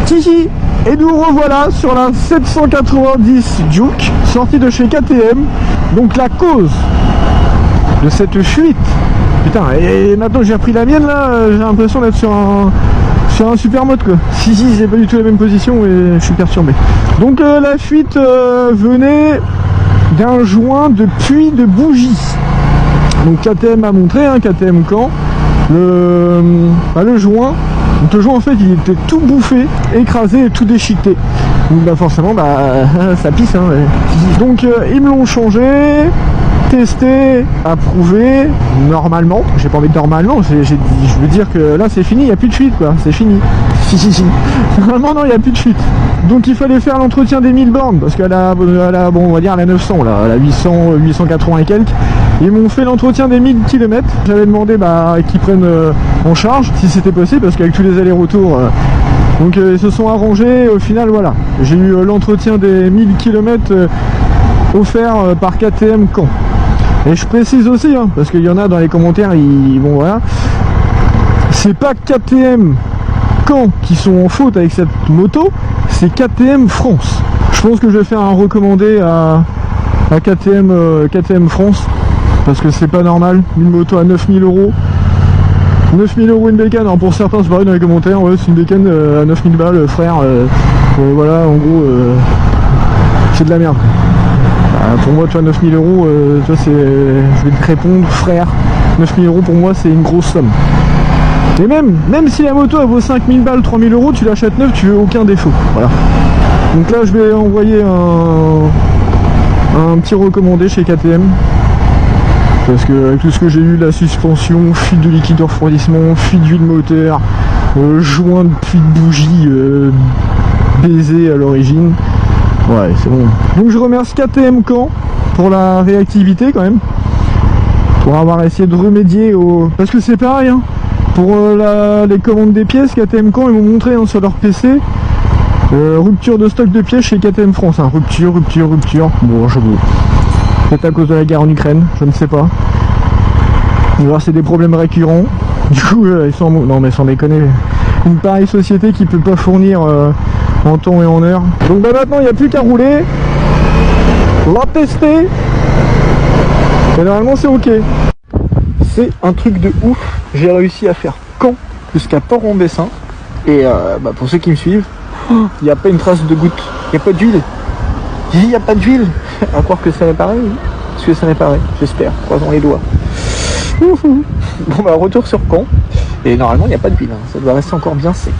Si. Et nous revoilà sur la 790 Juke, sortie de chez KTM. Donc la cause de cette fuite. Putain, et maintenant que j'ai repris la mienne là, j'ai l'impression d'être sur un super mode quoi. Si, c'est pas du tout la même position et je suis perturbé. Donc la fuite venait d'un joint de puits de bougie. Donc KTM a montré, KTM Caen, le joint. Donc le joint en fait il était tout bouffé, écrasé et tout déchiqueté. Donc forcément ça pisse Donc ils me l'ont changé, testé, approuvé, normalement. J'ai pas envie de normalement, je veux dire que là c'est fini, il n'y a plus de fuite quoi, c'est fini. Si. Normalement non, il n'y a plus de fuite. Donc il fallait faire l'entretien des 1000 bornes, parce qu'elle a bon on va dire la 900 là, elle a 880 et quelques. Ils m'ont fait l'entretien des 1000 km. J'avais demandé qu'ils prennent en charge si c'était possible, parce qu'avec tous les allers-retours donc ils se sont arrangés. Au final voilà, j'ai eu l'entretien des 1000 km offert par KTM Caen. Et je précise aussi parce qu'il y en a dans les commentaires, voilà, c'est pas KTM Caen qui sont en faute avec cette moto, c'est KTM France. Je pense que je vais faire un recommandé à KTM France, parce que c'est pas normal, une moto à 9000 €. 9000 € une bécane, alors pour certains c'est pareil dans les commentaires, ouais c'est une bécane à 9000 balles frère, voilà en gros c'est de la merde. Pour moi tu vois 9000 €, tu vois, je vais te répondre frère, 9000 € pour moi c'est une grosse somme. Et même si la moto elle vaut 5000 balles, 3000 €, tu l'achètes neuve, tu veux aucun défaut, voilà. Donc là je vais envoyer un petit recommandé chez KTM. Parce que avec tout ce que j'ai eu, la suspension, fuite de liquide de refroidissement, fuite d'huile moteur, joint de puits de bougie baisé à l'origine. Ouais, c'est bon. Donc je remercie KTM Caen pour la réactivité quand même. Pour avoir essayé de remédier au... Parce que c'est pareil, pour les commandes des pièces, KTM Caen, ils m'ont montré sur leur PC. Rupture de stock de pièces chez KTM France. Rupture. Bon, je vous... Peut-être à cause de la guerre en Ukraine, je ne sais pas. Alors c'est des problèmes récurrents. Du coup, ils sont... Non mais sans déconner. Une pareille société qui peut pas fournir en temps et en heure. Donc maintenant, il n'y a plus qu'à rouler. La tester. Et normalement, c'est ok. C'est un truc de ouf. J'ai réussi à faire Caen jusqu'à Port-en-Bessin. Et pour ceux qui me suivent, il n'y a pas une trace de goutte. Il n'y a pas d'huile. Il n'y a pas d'huile. À croire que ça réparait, oui. Parce que ça réparait, j'espère. Croisons les doigts. Bon retour sur Caen. Et normalement il n'y a pas d'huile, ça doit rester encore bien sec.